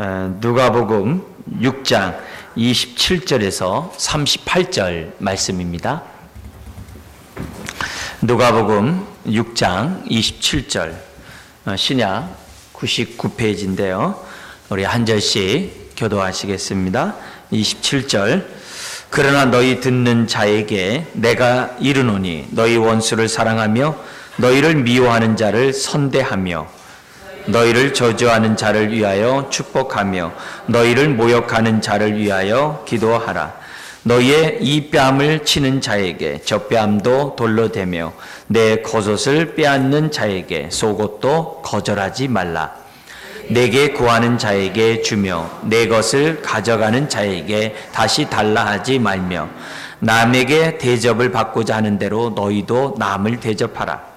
누가복음 6장 27절에서 38절 말씀입니다. 누가복음 6장 27절 신약 99페이지인데요. 우리 한 절씩 교도하시겠습니다. 27절 그러나 너희 듣는 자에게 내가 이르노니 너희 원수를 사랑하며 너희를 미워하는 자를 선대하며 너희를 저주하는 자를 위하여 축복하며 너희를 모욕하는 자를 위하여 기도하라. 너희의 이 뺨을 치는 자에게 저 뺨도 돌로 대며 내 겉옷을 빼앗는 자에게 속옷도 거절하지 말라. 내게 구하는 자에게 주며 내 것을 가져가는 자에게 다시 달라 하지 말며 남에게 대접을 받고자 하는 대로 너희도 남을 대접하라.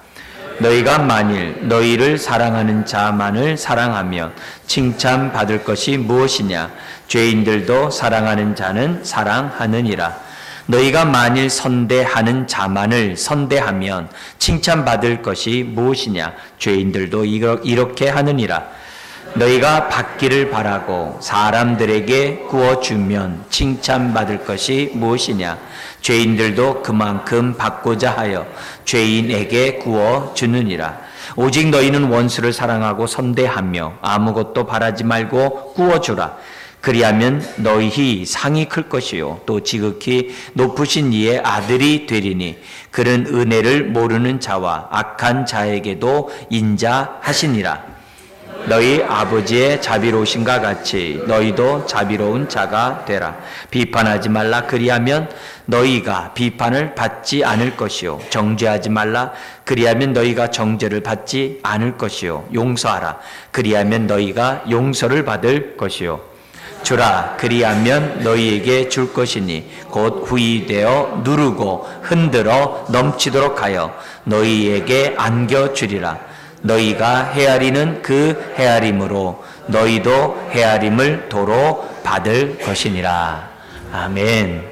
너희가 만일 너희를 사랑하는 자만을 사랑하면 칭찬받을 것이 무엇이냐? 죄인들도 사랑하는 자는 사랑하느니라. 너희가 만일 선대하는 자만을 선대하면 칭찬받을 것이 무엇이냐? 죄인들도 이렇게 하느니라. 너희가 받기를 바라고 사람들에게 구워주면 칭찬받을 것이 무엇이냐? 죄인들도 그만큼 받고자 하여 죄인에게 구워주느니라. 오직 너희는 원수를 사랑하고 선대하며 아무것도 바라지 말고 구워주라. 그리하면 너희 상이 클 것이요 또 지극히 높으신 이의 아들이 되리니 그는 은혜를 모르는 자와 악한 자에게도 인자하시니라. 너희 아버지의 자비로우신가 같이 너희도 자비로운 자가 되라. 비판하지 말라. 그리하면 너희가 비판을 받지 않을 것이요 정죄하지 말라. 그리하면 너희가 정죄를 받지 않을 것이요 용서하라. 그리하면 너희가 용서를 받을 것이요 주라. 그리하면 너희에게 줄 것이니 곧 후이되어 누르고 흔들어 넘치도록 하여 너희에게 안겨주리라. 너희가 헤아리는 그 헤아림으로 너희도 헤아림을 도로 받을 것이니라. 아멘.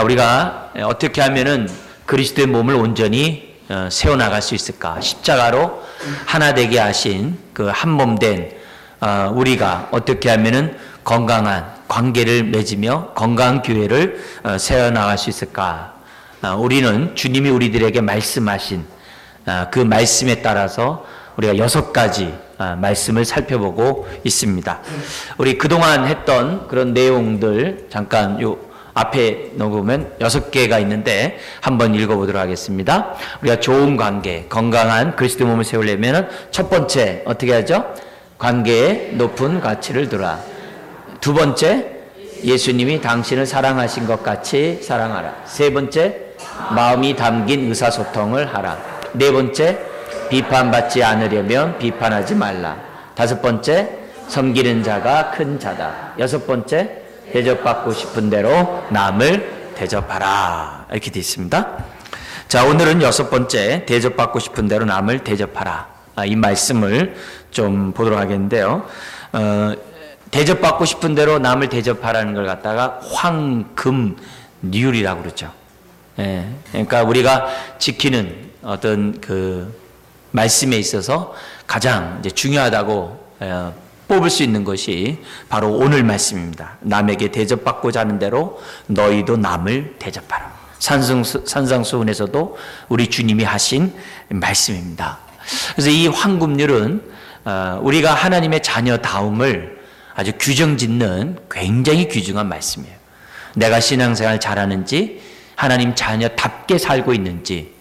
우리가 어떻게 하면은 그리스도의 몸을 온전히 세워나갈 수 있을까? 십자가로 하나 되게 하신 그 한 몸 된 우리가 어떻게 하면은 건강한 관계를 맺으며 건강한 교회를 세워나갈 수 있을까? 우리는 주님이 우리들에게 말씀하신 그 말씀에 따라서 우리가 6가지 말씀을 살펴보고 있습니다. 우리 그동안 했던 그런 내용들 잠깐 요 앞에 놓으면 6개가 있는데 한번 읽어보도록 하겠습니다. 우리가 좋은 관계, 건강한 그리스도 몸을 세우려면 첫 번째 어떻게 하죠? 관계에 높은 가치를 두라. 두 번째, 예수님이 당신을 사랑하신 것 같이 사랑하라. 세 번째, 마음이 담긴 의사소통을 하라. 네 번째, 비판받지 않으려면 비판하지 말라. 다섯 번째, 섬기는 자가 큰 자다. 여섯 번째, 대접받고 싶은 대로 남을 대접하라. 이렇게 되어 있습니다. 자, 오늘은 여섯 번째, 대접받고 싶은 대로 남을 대접하라. 이 말씀을 좀 보도록 하겠는데요. 대접받고 싶은 대로 남을 대접하라는 걸 갖다가 황금률이라고 그러죠. 예, 그러니까 우리가 지키는 어떤 그 말씀에 있어서 가장 이제 중요하다고 뽑을 수 있는 것이 바로 오늘 말씀입니다. 남에게 대접받고자 하는 대로 너희도 남을 대접하라. 산상수훈에서도 우리 주님이 하신 말씀입니다. 그래서 이 황금률은 우리가 하나님의 자녀다움을 아주 규정짓는 굉장히 귀중한 말씀이에요. 내가 신앙생활 잘하는지 하나님 자녀답게 살고 있는지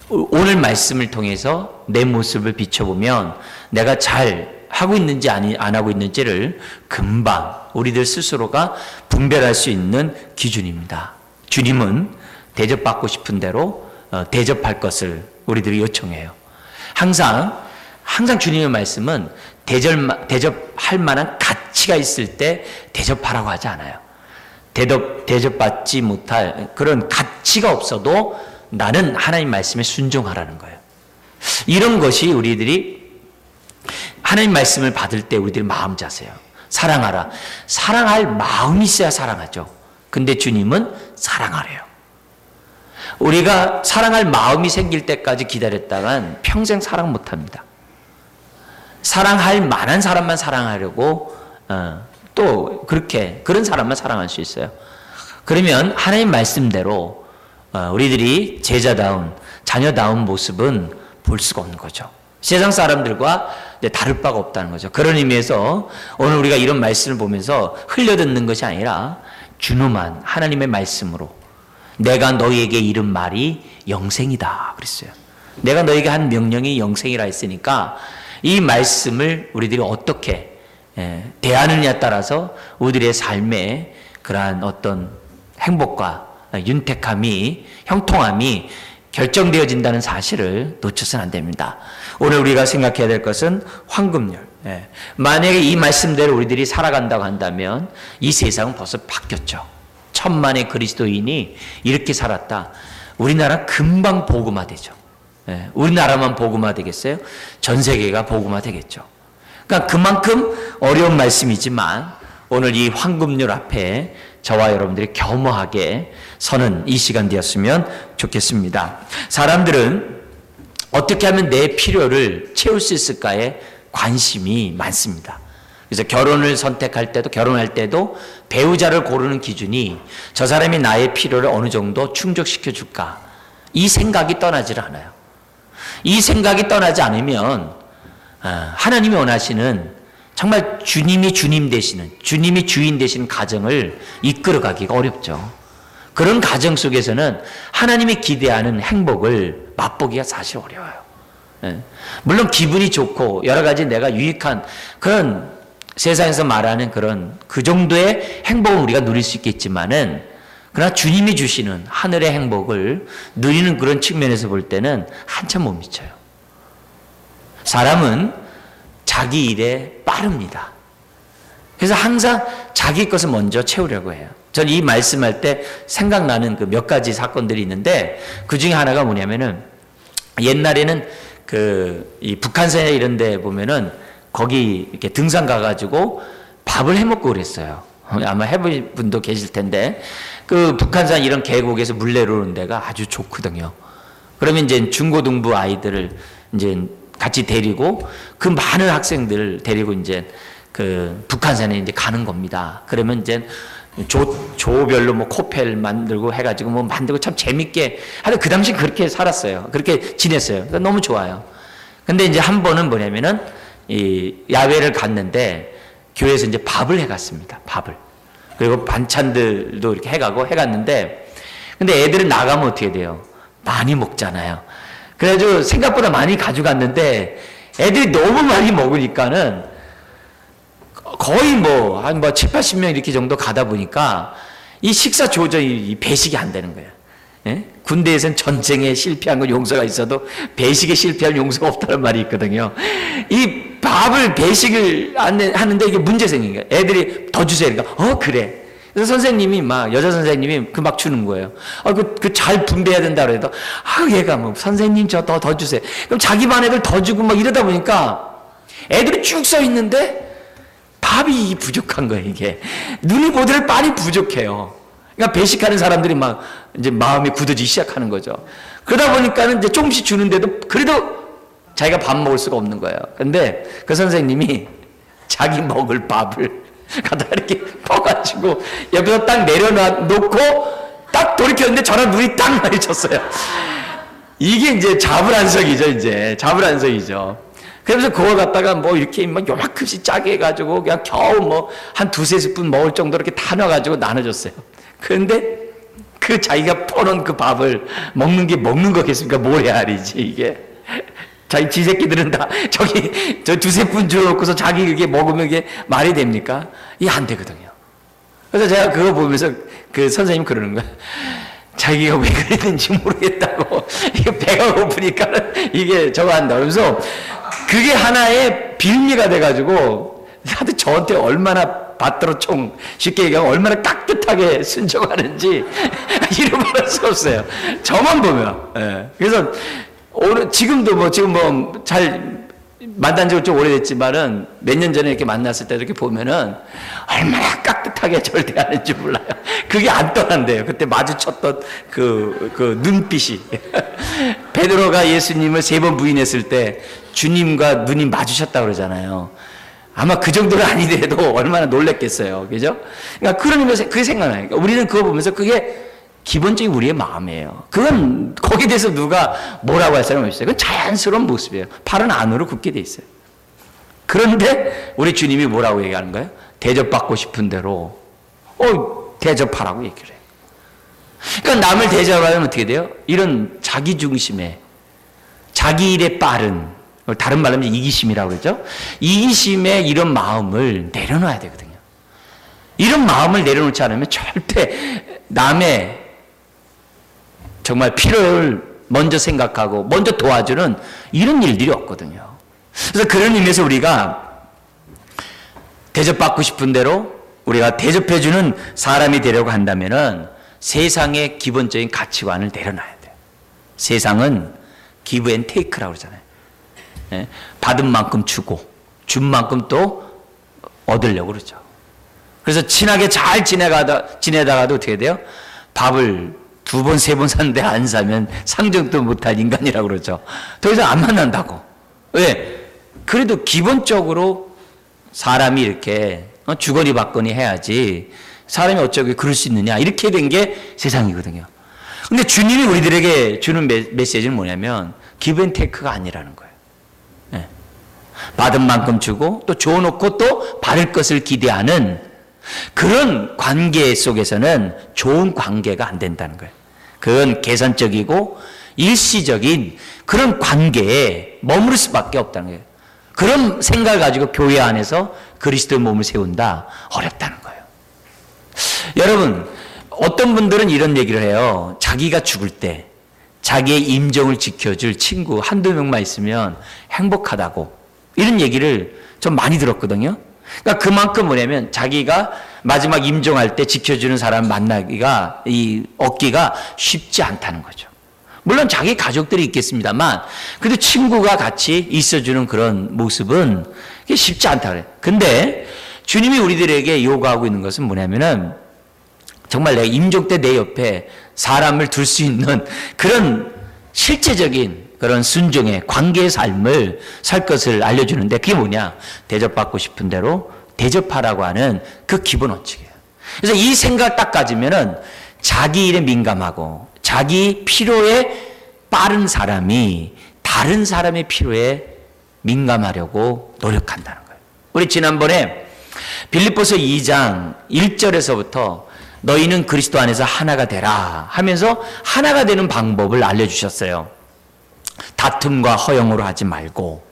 오늘 말씀을 통해서 내 모습을 비춰보면 내가 잘 하고 있는지 안 하고 있는지를 금방 우리들 스스로가 분별할 수 있는 기준입니다. 주님은 대접받고 싶은 대로 대접할 것을 우리들이 요청해요. 항상 주님의 말씀은 대접할 만한 가치가 있을 때 대접하라고 하지 않아요. 대접받지 못할 그런 가치가 없어도 나는 하나님 말씀에 순종하라는 거예요. 이런 것이 우리들이 하나님 말씀을 받을 때 우리들이 마음 자세요. 사랑하라. 사랑할 마음이 있어야 사랑하죠. 근데 주님은 사랑하래요. 우리가 사랑할 마음이 생길 때까지 기다렸다간 평생 사랑 못합니다. 사랑할 만한 사람만 사랑하려고 또 그렇게 그런 사람만 사랑할 수 있어요. 그러면 하나님 말씀대로 우리들이 제자다운 자녀다운 모습은 볼 수가 없는 거죠. 세상 사람들과 다를 바가 없다는 거죠. 그런 의미에서 오늘 우리가 이런 말씀을 보면서 흘려듣는 것이 아니라 준엄한 하나님의 말씀으로 내가 너희에게 이른 말이 영생이다 그랬어요. 내가 너희에게 한 명령이 영생이라 했으니까 이 말씀을 우리들이 어떻게 대하느냐에 따라서 우리들의 삶에 그러한 어떤 행복과 윤택함이 형통함이 결정되어진다는 사실을 놓쳐서는 안 됩니다. 오늘 우리가 생각해야 될 것은 황금률. 만약에 이 말씀대로 우리들이 살아간다고 한다면 이 세상은 벌써 바뀌었죠. 천만의 그리스도인이 이렇게 살았다. 우리나라 금방 복음화되죠. 우리나라만 복음화되겠어요? 전 세계가 복음화되겠죠. 그러니까 그만큼 어려운 말씀이지만 오늘 이 황금률 앞에 저와 여러분들이 겸허하게 서는 이 시간 되었으면 좋겠습니다. 사람들은 어떻게 하면 내 필요를 채울 수 있을까에 관심이 많습니다. 그래서 결혼을 선택할 때도 결혼할 때도 배우자를 고르는 기준이 저 사람이 나의 필요를 어느 정도 충족시켜 줄까 이 생각이 떠나질 않아요. 이 생각이 떠나지 않으면 하나님이 원하시는 정말 주님이 주님 되시는 주님이 주인 되시는 가정을 이끌어가기가 어렵죠. 그런 가정 속에서는 하나님이 기대하는 행복을 맛보기가 사실 어려워요. 물론 기분이 좋고 여러 가지 내가 유익한 그런 세상에서 말하는 그런 그 정도의 행복은 우리가 누릴 수 있겠지만은 그러나 주님이 주시는 하늘의 행복을 누리는 그런 측면에서 볼 때는 한참 못 미쳐요. 사람은 자기 일에 빠릅니다. 그래서 항상 자기 것을 먼저 채우려고 해요. 저는 이 말씀할 때 생각나는 그 몇 가지 사건들이 있는데 그 중에 하나가 뭐냐면은 옛날에는 이 북한산에 이런 데 보면은 거기 이렇게 등산 가가지고 밥을 해 먹고 그랬어요. 아마 해본 분도 계실 텐데 그 북한산 이런 계곡에서 물 내려오는 데가 아주 좋거든요. 그러면 이제 중고등부 아이들을 이제 같이 데리고 그 많은 학생들을 데리고 이제 그 북한산에 이제 가는 겁니다. 그러면 이제 조별로 뭐 코펠 만들고 해가지고 뭐 만들고 참 재밌게 하여튼 그 당시 그렇게 살았어요. 그렇게 지냈어요. 그러니까 너무 좋아요. 근데 이제 한 번은 뭐냐면은 이 야외를 갔는데 교회에서 이제 밥을 해갔습니다. 밥을. 그리고 반찬들도 이렇게 해갔는데 근데 애들은 나가면 어떻게 돼요? 많이 먹잖아요. 그래가지고 생각보다 많이 가져갔는데 애들이 너무 많이 먹으니까는 거의 한 7, 80명 이렇게 정도 가다 보니까 이 식사 조절이 배식이 안 되는 거예요. 예? 군대에서는 전쟁에 실패한 건 용서가 있어도 배식에 실패한 용서가 없다는 말이 있거든요. 이 밥을 배식을 하는데 이게 문제 생긴 거예요. 애들이 더 주세요. 그러니까 그래. 그래서 선생님이 여자 선생님이 막 주는 거예요. 잘 분배해야 된다 그래도 얘가 선생님 저 더 주세요. 그럼 자기 반 애들 더 주고 이러다 보니까 애들이 쭉 서 있는데 밥이 부족한 거예요. 이게 눈이 보들 빨리 부족해요. 그러니까 배식하는 사람들이 이제 마음이 굳어지기 시작하는 거죠. 그러다 보니까는 이제 조금씩 주는데도 그래도 자기가 밥 먹을 수가 없는 거예요. 근데 그 선생님이 자기 먹을 밥을 갖다 이렇게 퍼가지고 옆에서 딱 내려놓고 딱 돌이켰는데 저랑 눈이 딱 마주쳤어요. 이게 이제 자불안석이죠. 이제 자불안석이죠. 그러면서 그걸 갖다가 이렇게 요만큼씩 짜게 해가지고 그냥 겨우 한 두세 스푼 먹을 정도로 이렇게 다 넣어가지고 나눠줬어요. 그런데 그 자기가 퍼놓은 그 밥을 먹는 게 먹는 거겠습니까? 모래알이지 이게. 자기 지 새끼들은 다 저 두세 푼 줘놓고서 자기 그게 먹으면 이게 말이 됩니까? 이게 안 되거든요. 그래서 제가 그거 보면서 그 선생님 그러는 거야. 자기가 왜 그랬는지 모르겠다고. 이게 배가 고프니까는 이게 저거 한다. 그러면서 그게 하나의 빌미가 돼가지고 하여튼 저한테 얼마나 받들어 총 쉽게 얘기하면 얼마나 깍듯하게 순종하는지 이름 말할 수 없어요. 저만 보면. 예. 그래서 오늘 지금도 잘 만난 지가 좀 오래됐지만은 몇 년 전에 이렇게 만났을 때 이렇게 보면은 얼마나 깍듯하게 저를 대하는지 몰라요. 그게 안 떠난대요. 그때 마주쳤던 그 눈빛이. 베드로가 예수님을 3번 부인했을 때 주님과 눈이 마주쳤다고 그러잖아요. 아마 그 정도는 아니더라도 얼마나 놀랬겠어요. 그죠? 그러니까 그런 의미에서 그게 생각나요. 그러니까 우리는 그거 보면서 그게 기본적인 우리의 마음이에요. 그건 거기에 대해서 누가 뭐라고 할 사람은 없어요. 그건 자연스러운 모습이에요. 팔은 안으로 굽게 돼 있어요. 그런데 우리 주님이 뭐라고 얘기하는 거예요? 대접받고 싶은 대로 대접하라고 얘기를 해요. 그러니까 남을 대접하면 어떻게 돼요? 이런 자기중심에 자기 일에 빠른, 다른 말로 하면 이기심이라고 그러죠. 이기심의 이런 마음을 내려놔야 되거든요. 이런 마음을 내려놓지 않으면 절대 남의 정말 필요를 먼저 생각하고 먼저 도와주는 이런 일들이 없거든요. 그래서 그런 의미에서 우리가 대접받고 싶은 대로 우리가 대접해주는 사람이 되려고 한다면은 세상의 기본적인 가치관을 내려놔야 돼요. 세상은 give and take라고 그러잖아요. 받은 만큼 주고 준 만큼 또 얻으려고 그러죠. 그래서 친하게 잘 지내다가도 어떻게 돼요? 밥을 2번, 3번 샀는데 안 사면 상정도 못할 인간이라고 그러죠. 더 이상 안 만난다고. 왜? 그래도 기본적으로 사람이 이렇게 주거니 받거니 해야지 사람이 어쩌고 그럴 수 있느냐 이렇게 된 게 세상이거든요. 근데 주님이 우리들에게 주는 메시지는 뭐냐면 give and take가 아니라는 거예요. 네. 받은 만큼 주고 또 줘놓고 또 받을 것을 기대하는 그런 관계 속에서는 좋은 관계가 안 된다는 거예요. 그건 계산적이고 일시적인 그런 관계에 머무를 수밖에 없다는 거예요. 그런 생각을 가지고 교회 안에서 그리스도의 몸을 세운다? 어렵다는 거예요. 여러분, 어떤 분들은 이런 얘기를 해요. 자기가 죽을 때 자기의 임종을 지켜줄 친구 한두 명만 있으면 행복하다고 이런 얘기를 좀 많이 들었거든요. 그러니까 그만큼 뭐냐면 자기가 마지막 임종할 때 지켜주는 사람 만나기가 얻기가 쉽지 않다는 거죠. 물론 자기 가족들이 있겠습니다만 그래도 친구가 같이 있어주는 그런 모습은 쉽지 않다 그래요. 근데 주님이 우리들에게 요구하고 있는 것은 뭐냐면은 정말 내가 임종 때 내 옆에 사람을 둘 수 있는 그런 실제적인 그런 순종의 관계의 삶을 살 것을 알려주는데 그게 뭐냐? 대접받고 싶은 대로 대접하라고 하는 그 기본 원칙이에요. 그래서 이 생각 딱 가지면은 자기 일에 민감하고 자기 필요에 빠른 사람이 다른 사람의 필요에 민감하려고 노력한다는 거예요. 우리 지난번에 빌립보서 2장 1절에서부터 너희는 그리스도 안에서 하나가 되라 하면서 하나가 되는 방법을 알려주셨어요. 다툼과 허영으로 하지 말고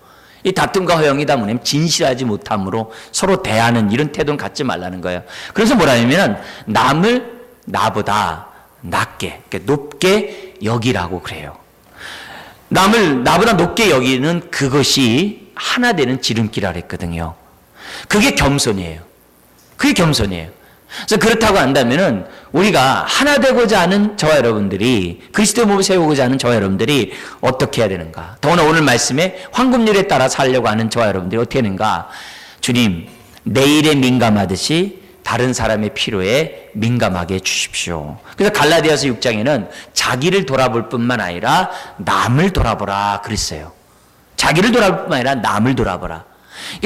이 다툼과 허영이 다 뭐냐면 진실하지 못함으로 서로 대하는 이런 태도는 갖지 말라는 거예요. 그래서 뭐라냐면 남을 나보다 낮게 높게 여기라고 그래요. 남을 나보다 높게 여기는 그것이 하나 되는 지름길이라 했거든요. 그게 겸손이에요. 그게 겸손이에요. 그래서 그렇다고 한다면은 우리가 하나 되고자 하는 저와 여러분들이 그리스도의 몸을 세우고자 하는 저와 여러분들이 어떻게 해야 되는가? 더구나 오늘 말씀에 황금률에 따라 살려고 하는 저와 여러분들이 어떻게 하는가? 주님, 내 일에 민감하듯이 다른 사람의 필요에 민감하게 해주십시오. 그래서 갈라디아서 6장에는 자기를 돌아볼 뿐만 아니라 남을 돌아보라 그랬어요. 자기를 돌아볼 뿐만 아니라 남을 돌아보라.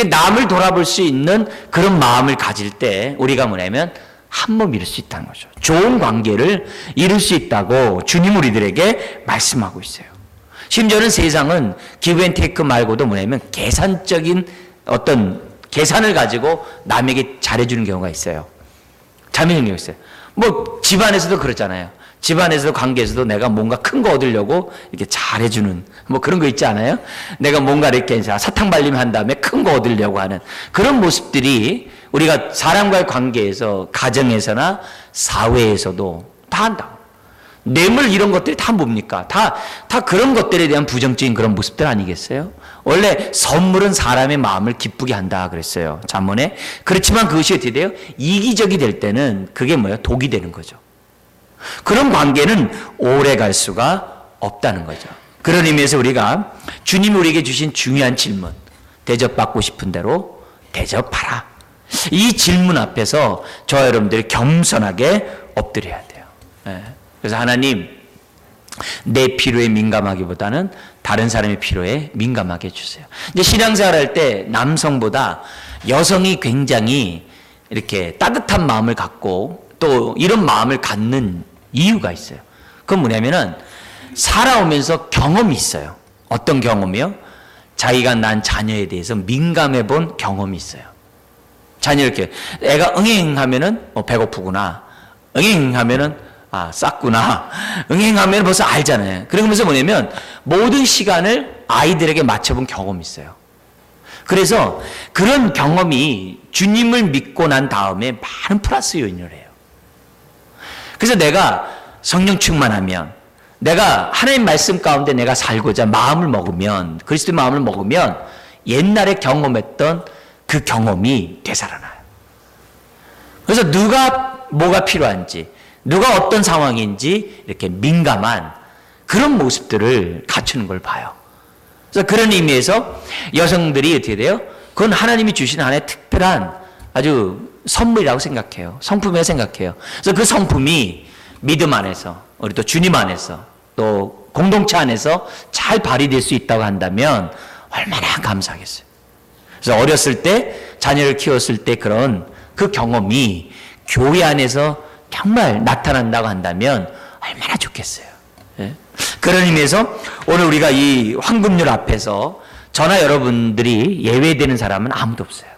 남을 돌아볼 수 있는 그런 마음을 가질 때 우리가 뭐냐면 한 몸 이룰 수 있다는 거죠. 좋은 관계를 이룰 수 있다고 주님 우리들에게 말씀하고 있어요. 심지어는 세상은 give and take 말고도 뭐냐면 계산적인 어떤 계산을 가지고 남에게 잘해주는 경우가 있어요. 잘해주는 경우가 있어요. 뭐 집안에서도 그렇잖아요. 집안에서도 관계에서도 내가 뭔가 큰 거 얻으려고 이렇게 잘해주는 뭐 그런 거 있지 않아요? 내가 뭔가 이렇게 사탕 발림 한 다음에 큰 거 얻으려고 하는 그런 모습들이 우리가 사람과의 관계에서 가정에서나 사회에서도 다 한다. 뇌물 이런 것들이 다 뭡니까? 다 그런 것들에 대한 부정적인 그런 모습들 아니겠어요? 원래 선물은 사람의 마음을 기쁘게 한다 그랬어요. 잠언에. 그렇지만 그것이 어떻게 돼요? 이기적이 될 때는 그게 뭐예요? 독이 되는 거죠. 그런 관계는 오래 갈 수가 없다는 거죠. 그런 의미에서 우리가 주님이 우리에게 주신 중요한 질문, 대접받고 싶은 대로 대접하라. 이 질문 앞에서 저와 여러분들이 겸손하게 엎드려야 돼요. 그래서 하나님, 내 필요에 민감하기보다는 다른 사람의 필요에 민감하게 해주세요. 이제 신앙생활 할 때 남성보다 여성이 굉장히 이렇게 따뜻한 마음을 갖고 또 이런 마음을 갖는 이유가 있어요. 그건 뭐냐면은 살아오면서 경험이 있어요. 어떤 경험이요? 자기가 난 자녀에 대해서 민감해 본 경험이 있어요. 자녀 이렇게 애가 응행하면은 배고프구나. 응행하면은 쌌구나. 응행하면 벌써 알잖아요. 그러면서 뭐냐면 모든 시간을 아이들에게 맞춰본 경험이 있어요. 그래서 그런 경험이 주님을 믿고 난 다음에 많은 플러스 요인을 해요. 그래서 내가 성령 충만하면, 내가 하나님 말씀 가운데 내가 살고자 마음을 먹으면, 그리스도의 마음을 먹으면 옛날에 경험했던 그 경험이 되살아나요. 그래서 누가 뭐가 필요한지, 누가 어떤 상황인지 이렇게 민감한 그런 모습들을 갖추는 걸 봐요. 그래서 그런 의미에서 여성들이 어떻게 돼요? 그건 하나님이 주신 하나의 특별한 아주 선물이라고 생각해요. 성품이라고 생각해요. 그래서 그 성품이 믿음 안에서, 우리 또 주님 안에서, 또 공동체 안에서 잘 발휘될 수 있다고 한다면 얼마나 감사하겠어요. 그래서 어렸을 때, 자녀를 키웠을 때 그런 그 경험이 교회 안에서 정말 나타난다고 한다면 얼마나 좋겠어요. 예? 그런 의미에서 오늘 우리가 이 황금률 앞에서 저나 여러분들이 예외되는 사람은 아무도 없어요.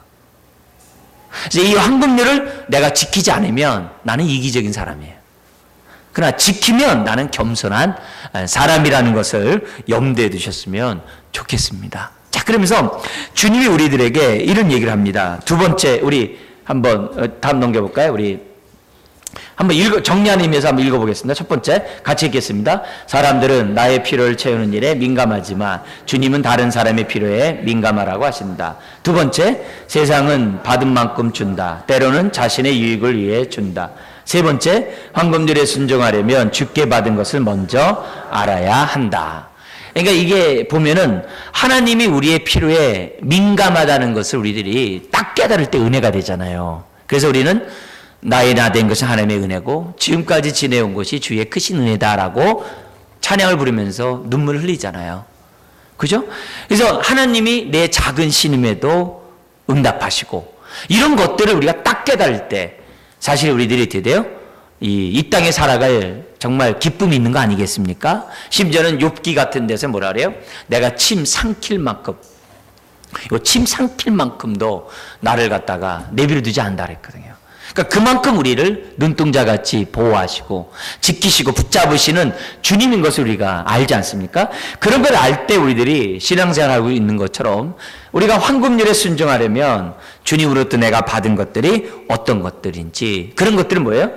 그래서 이 황금률을 내가 지키지 않으면 나는 이기적인 사람이에요. 그러나 지키면 나는 겸손한 사람이라는 것을 염두에 두셨으면 좋겠습니다. 자, 그러면서 주님이 우리들에게 이런 얘기를 합니다. 두 번째, 우리 한번 다음 넘겨볼까요? 우리 한번 정리하는 의미에서 한번 읽어보겠습니다. 첫 번째, 같이 읽겠습니다. 사람들은 나의 필요를 채우는 일에 민감하지만 주님은 다른 사람의 필요에 민감하라고 하신다. 두 번째, 세상은 받은 만큼 준다. 때로는 자신의 유익을 위해 준다. 세 번째, 황금률에 순종하려면 주께 받은 것을 먼저 알아야 한다. 그러니까 이게 보면은 하나님이 우리의 필요에 민감하다는 것을 우리들이 딱 깨달을 때 은혜가 되잖아요. 그래서 우리는 나의 나 된 것이 하나님의 은혜고 지금까지 지내온 것이 주의 크신 은혜다라고 찬양을 부르면서 눈물을 흘리잖아요. 그죠? 그래서 하나님이 내 작은 신음에도 응답하시고 이런 것들을 우리가 딱 깨달을 때 사실 우리들이 어떻게 돼요? 이 땅에 살아갈 정말 기쁨이 있는 거 아니겠습니까? 심지어는 욥기 같은 데서 뭐라 그래요? 내가 침 삼킬 만큼, 요 침 삼킬 만큼도 나를 갖다가 내버려 두지 않는다 그랬거든요. 그러니까 그만큼 우리를 눈동자같이 보호하시고 지키시고 붙잡으시는 주님인 것을 우리가 알지 않습니까? 그런 걸 알 때 우리들이 신앙생활하고 있는 것처럼 우리가 황금률에 순종하려면 주님으로부터 내가 받은 것들이 어떤 것들인지 그런 것들은 뭐예요?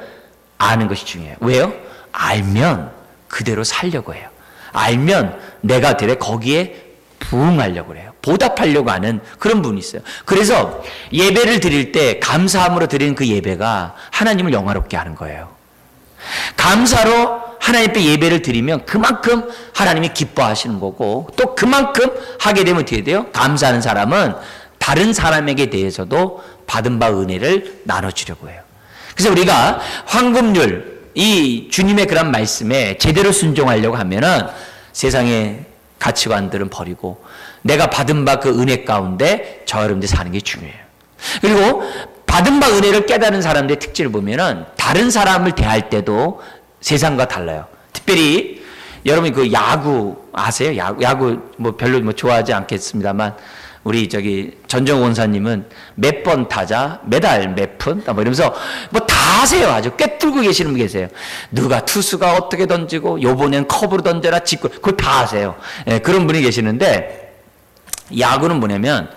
아는 것이 중요해요. 왜요? 알면 그대로 살려고 해요. 알면 내가 되레 거기에 부응하려고 해요. 보답하려고 하는 그런 부분이 있어요. 그래서 예배를 드릴 때 감사함으로 드리는 그 예배가 하나님을 영화롭게 하는 거예요. 감사로 하나님께 예배를 드리면 그만큼 하나님이 기뻐하시는 거고 또 그만큼 하게 되면 어떻게 돼요? 감사하는 사람은 다른 사람에게 대해서도 받은 바 은혜를 나눠주려고 해요. 그래서 우리가 황금률, 이 주님의 그런 말씀에 제대로 순종하려고 하면은 세상의 가치관들은 버리고 내가 받은 바 그 은혜 가운데 저 여러분들 사는 게 중요해요. 그리고 받은 바 은혜를 깨달은 사람들의 특질을 보면은 다른 사람을 대할 때도 세상과 달라요. 특별히 여러분 그 야구 아세요? 야구 뭐 별로 뭐 좋아하지 않겠습니다만 우리 전정호 원사님은 몇 번 타자, 메달 몇 푼, 뭐 이러면서 뭐 다 아세요. 아주 꿰뚫고 계시는 분 계세요. 누가 투수가 어떻게 던지고, 요번엔 컵으로 던져라, 직구, 그걸 다 아세요. 예, 그런 분이 계시는데, 야구는 뭐냐면,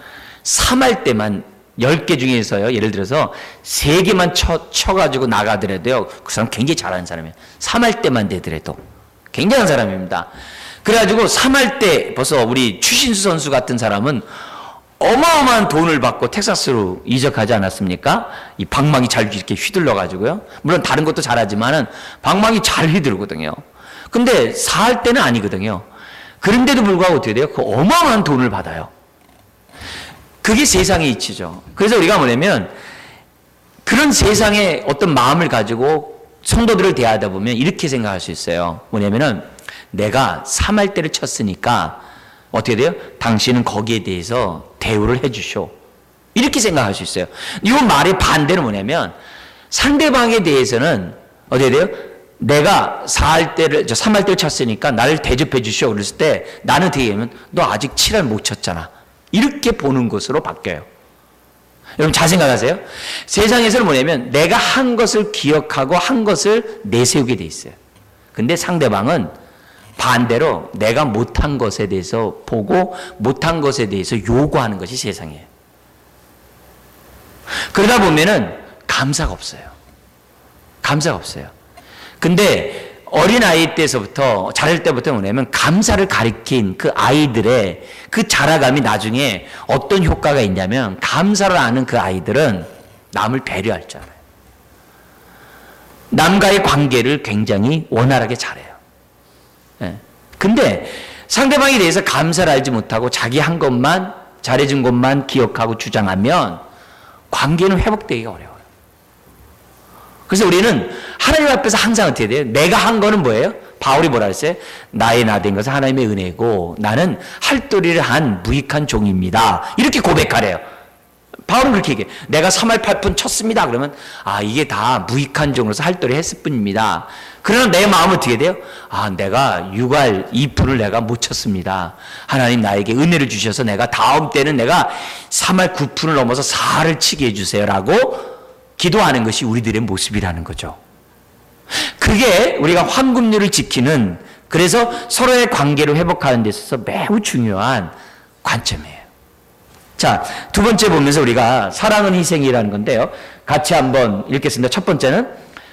3할 때만 10개 중에서요, 예를 들어서 3개만 쳐가지고 나가더라도요, 그 사람 굉장히 잘하는 사람이에요. 3할 때만 되더라도. 굉장한 사람입니다. 그래가지고 3할 때 벌써 우리 추신수 선수 같은 사람은 어마어마한 돈을 받고 텍사스로 이적하지 않았습니까? 이 방망이 잘 이렇게 휘둘러가지고요. 물론 다른 것도 잘하지만은 방망이 잘 휘두르거든요. 근데 4할 때는 아니거든요. 그런데도 불구하고 어떻게 돼요? 그 어마어마한 돈을 받아요. 그게 세상의 이치죠. 그래서 우리가 뭐냐면 그런 세상의 어떤 마음을 가지고 성도들을 대하다 보면 이렇게 생각할 수 있어요. 뭐냐면은 내가 3할 때를 쳤으니까 어떻게 돼요? 당신은 거기에 대해서 대우를 해주쇼. 이렇게 생각할 수 있어요. 이 말의 반대는 뭐냐면 상대방에 대해서는 어떻게 돼요? 내가 3할 때를 쳤으니까 나를 대접해 주시오. 그랬을 때 나는 되게 하면 너 아직 7할 못 쳤잖아. 이렇게 보는 것으로 바뀌어요. 여러분 잘 생각하세요. 세상에서는 뭐냐면 내가 한 것을 기억하고 한 것을 내세우게 돼 있어요. 근데 상대방은 반대로 내가 못한 것에 대해서 보고 못한 것에 대해서 요구하는 것이 세상이에요. 그러다 보면은 감사가 없어요. 감사가 없어요. 근데 어린아이 때서부터 자랄 때부터 뭐냐면 감사를 가리킨 그 아이들의 그 자라감이 나중에 어떤 효과가 있냐면 감사를 아는 그 아이들은 남을 배려할 줄 알아요. 남과의 관계를 굉장히 원활하게 잘해요. 예. 근데 상대방에 대해서 감사를 알지 못하고 자기 한 것만 잘해준 것만 기억하고 주장하면 관계는 회복되기가 어려워요. 그래서 우리는 하나님 앞에서 항상 어떻게 돼요? 내가 한 거는 뭐예요? 바울이 뭐라 했어요? 나의 나 된 것은 하나님의 은혜고 나는 할도리를 한 무익한 종입니다. 이렇게 고백하래요. 바울은 그렇게 얘기해요. 내가 3할 8푼 쳤습니다. 그러면 이게 다 무익한 종으로서 할도리 했을 뿐입니다. 그러나 내 마음은 어떻게 돼요? 내가 6할 2푼을 내가 못 쳤습니다. 하나님 나에게 은혜를 주셔서 내가 다음 때는 내가 3할 9푼을 넘어서 4할을 치게 해주세요라고 기도하는 것이 우리들의 모습이라는 거죠. 그게 우리가 황금률을 지키는, 그래서 서로의 관계를 회복하는 데 있어서 매우 중요한 관점이에요. 자, 두 번째 보면서 우리가 사랑은 희생이라는 건데요. 같이 한번 읽겠습니다. 첫 번째는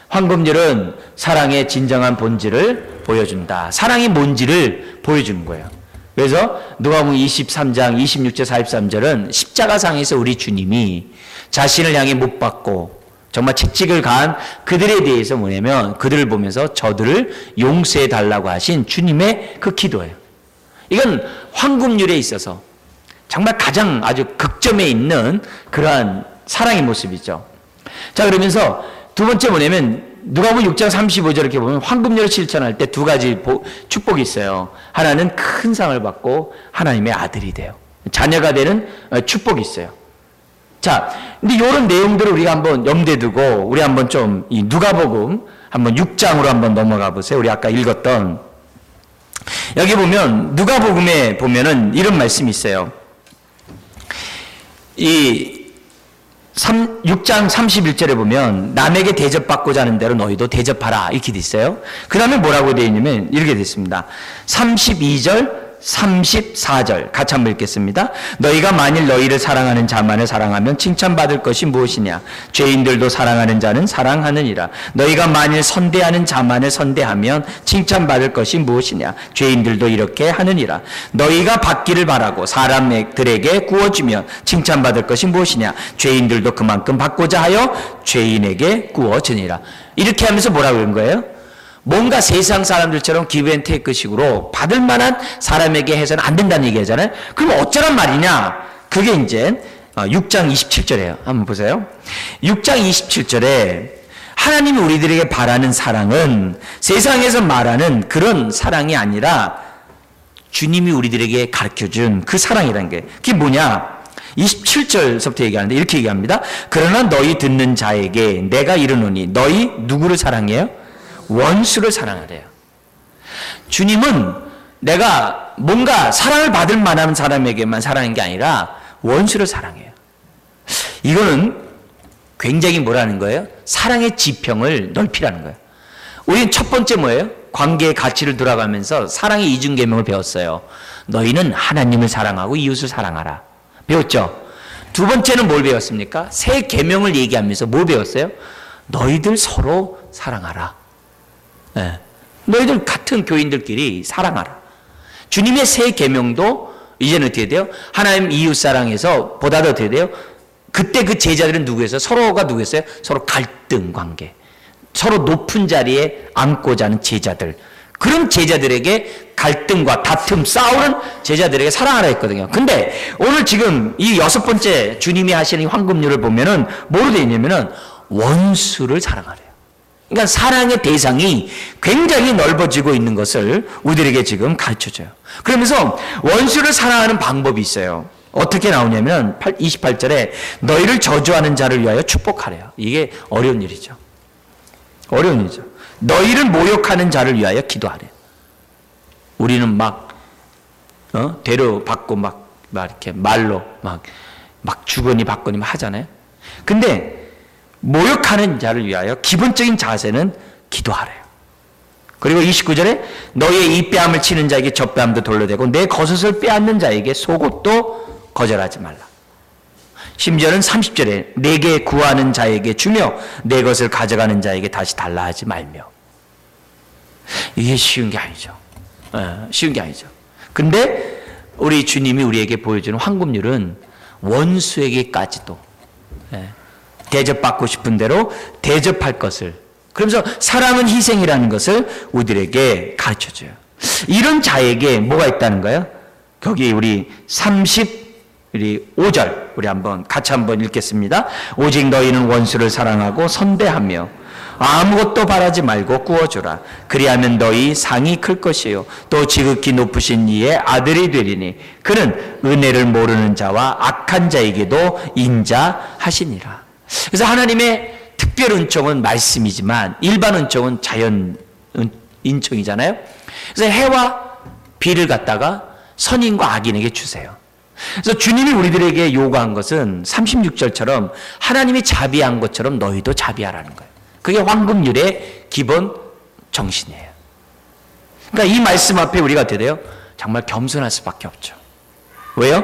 황금률은 사랑의 진정한 본질을 보여준다. 사랑이 뭔지를 보여주는 거예요. 그래서 누가복음 23장 26절 43절은 십자가상에서 우리 주님이 자신을 향해 못 박고 정말 채찍을 가한 그들에 대해서 뭐냐면 그들을 보면서 저들을 용서해 달라고 하신 주님의 그 기도예요. 이건 황금률에 있어서 정말 가장 아주 극점에 있는 그러한 사랑의 모습이죠. 자, 그러면서 두 번째 뭐냐면 누가복음 6장 35절 이렇게 보면 황금률을 실천할 때 두 가지 축복이 있어요. 하나는 큰 상을 받고 하나님의 아들이 돼요. 자녀가 되는 축복이 있어요. 자, 근데 이런 내용들을 우리가 한번 염두에 두고 우리 한번 좀 이 누가복음 한번 6장으로 한번 넘어가 보세요. 우리 아까 읽었던 여기 보면 누가복음에 보면은 이런 말씀이 있어요. 이 6장 31절에 보면 남에게 대접받고자 하는 대로 너희도 대접하라 이렇게 돼 있어요. 그 다음에 뭐라고 되어 있냐면 이렇게 돼 있습니다. 32절 34절 같이 한번 읽겠습니다. 너희가 만일 너희를 사랑하는 자만을 사랑하면 칭찬받을 것이 무엇이냐? 죄인들도 사랑하는 자는 사랑하느니라. 너희가 만일 선대하는 자만을 선대하면 칭찬받을 것이 무엇이냐? 죄인들도 이렇게 하느니라. 너희가 받기를 바라고 사람들에게 구워주면 칭찬받을 것이 무엇이냐? 죄인들도 그만큼 받고자 하여 죄인에게 구워주니라. 이렇게 하면서 뭐라고 그런 거예요? 뭔가 세상 사람들처럼 기브앤테이크식으로 받을 만한 사람에게 해서는 안 된다는 얘기잖아요. 그럼 어쩌란 말이냐? 그게 이제 6장 27절이에요. 한번 보세요. 6장 27절에 하나님이 우리들에게 바라는 사랑은 세상에서 말하는 그런 사랑이 아니라 주님이 우리들에게 가르쳐준 그 사랑이라는 게 그게 뭐냐? 27절서부터 얘기하는데 이렇게 얘기합니다. 그러나 너희 듣는 자에게 내가 이르노니 너희 누구를 사랑해요? 원수를 사랑하래요. 주님은 내가 뭔가 사랑을 받을 만한 사람에게만 사랑하는 게 아니라 원수를 사랑해요. 이거는 굉장히 뭐라는 거예요? 사랑의 지평을 넓히라는 거예요. 우리는 첫 번째 뭐예요? 관계의 가치를 돌아가면서 사랑의 이중계명을 배웠어요. 너희는 하나님을 사랑하고 이웃을 사랑하라. 배웠죠? 두 번째는 뭘 배웠습니까? 새 계명을 얘기하면서 뭘 배웠어요? 너희들 서로 사랑하라. 네. 너희들 같은 교인들끼리 사랑하라. 주님의 새 계명도 이제는 어떻게 돼요? 하나님 이웃 사랑에서 보다도 어떻게 돼요? 그때 그 제자들은 누구였어요? 서로가 누구였어요? 서로 갈등 관계. 서로 높은 자리에 앉고자 하는 제자들. 그런 제자들에게 갈등과 다툼, 싸우는 제자들에게 사랑하라 했거든요. 근데 오늘 지금 이 6번째 주님이 하시는 이 황금률을 보면은 뭐로 되어 있냐면은 원수를 사랑하래요. 그러니까 사랑의 대상이 굉장히 넓어지고 있는 것을 우리들에게 지금 가르쳐줘요. 그러면서 원수를 사랑하는 방법이 있어요. 어떻게 나오냐면 28절에 너희를 저주하는 자를 위하여 축복하래요. 이게 어려운 일이죠. 어려운 일이죠. 너희를 모욕하는 자를 위하여 기도하래요. 우리는 막 대로 받고 막 이렇게 말로 막 주거니 받거니 막 하잖아요. 근데 모욕하는 자를 위하여 기본적인 자세는 기도하래요. 그리고 29절에 너희의 이 뺨을 치는 자에게 저 뺨도 돌려대고 내 겉옷을 빼앗는 자에게 속옷도 거절하지 말라. 심지어는 30절에 내게 구하는 자에게 주며 내 것을 가져가는 자에게 다시 달라 하지 말며. 이게 쉬운 게 아니죠. 쉬운 게 아니죠. 근데 우리 주님이 우리에게 보여주는 황금률은 원수에게까지도 대접받고 싶은 대로 대접할 것을, 그러면서 사랑은 희생이라는 것을 우리들에게 가르쳐줘요. 이런 자에게 뭐가 있다는 거예요? 거기 우리 35절 우리 같이 한번 읽겠습니다. 오직 너희는 원수를 사랑하고 선대하며 아무것도 바라지 말고 구워주라. 그리하면 너희 상이 클 것이요 또 지극히 높으신 이의 아들이 되리니 그는 은혜를 모르는 자와 악한 자에게도 인자하시니라. 그래서 하나님의 특별 은총은 말씀이지만 일반 은총은 자연 은총이잖아요. 그래서 해와 비를 갖다가 선인과 악인에게 주세요. 그래서 주님이 우리들에게 요구한 것은 36절처럼 하나님이 자비한 것처럼 너희도 자비하라는 거예요. 그게 황금률의 기본 정신이에요. 그러니까 이 말씀 앞에 우리가 어떻게 돼요? 정말 겸손할 수밖에 없죠. 왜요?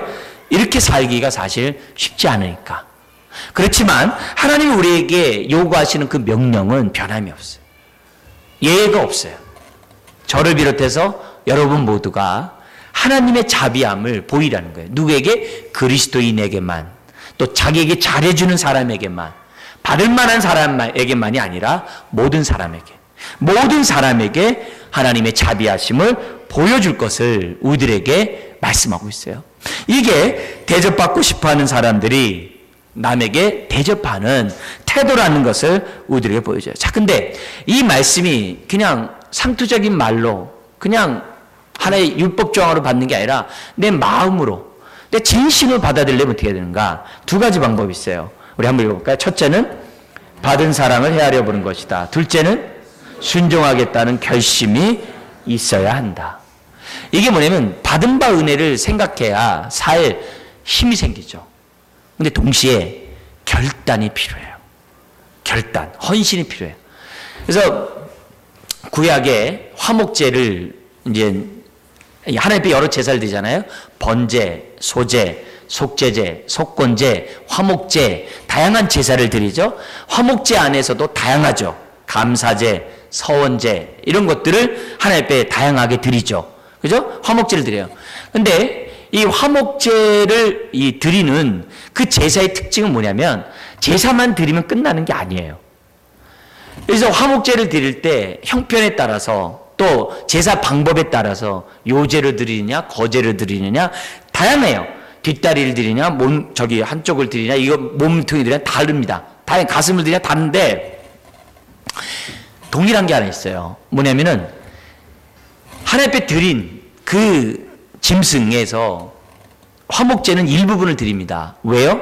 이렇게 살기가 사실 쉽지 않으니까. 그렇지만 하나님이 우리에게 요구하시는 그 명령은 변함이 없어요. 예외가 없어요. 저를 비롯해서 여러분 모두가 하나님의 자비함을 보이라는 거예요. 누구에게? 그리스도인에게만, 또 자기에게 잘해주는 사람에게만, 받을 만한 사람에게만이 아니라 모든 사람에게 하나님의 자비하심을 보여줄 것을 우리들에게 말씀하고 있어요. 이게 대접받고 싶어하는 사람들이 남에게 대접하는 태도라는 것을 우리들에게 보여줘요. 자, 근데 이 말씀이 그냥 상투적인 말로 그냥 하나의 율법조항으로 받는 게 아니라 내 마음으로, 내 진심을 받아들이려면 어떻게 되는가? 두 가지 방법이 있어요. 우리 한번 읽어볼까요? 첫째는 받은 사랑을 헤아려 보는 것이다. 둘째는 순종하겠다는 결심이 있어야 한다. 이게 뭐냐면 받은 바 은혜를 생각해야 살 힘이 생기죠. 근데 동시에 결단이 필요해요. 결단, 헌신이 필요해요. 그래서 구약에 화목제를 이제 하나님 앞에 여러 제사를 드리잖아요. 번제, 소제, 속죄제, 속건제, 화목제, 다양한 제사를 드리죠. 화목제 안에서도 다양하죠. 감사제, 서원제 이런 것들을 하나님 앞에 다양하게 드리죠. 그죠? 화목제를 드려요. 근데 이 화목제를 드리는 그 제사의 특징은 뭐냐면 제사만 드리면 끝나는 게 아니에요. 그래서 화목제를 드릴 때 형편에 따라서 또 제사 방법에 따라서 요제를 드리느냐 거제를 드리느냐 다양해요. 뒷다리를 드리냐 한쪽을 드리냐 이거 몸통이 드리냐 다릅니다. 가슴을 드리냐 다른데 동일한 게 하나 있어요. 뭐냐면은 하나님 앞에 드린 그 짐승에서 화목제는 일부분을 드립니다. 왜요?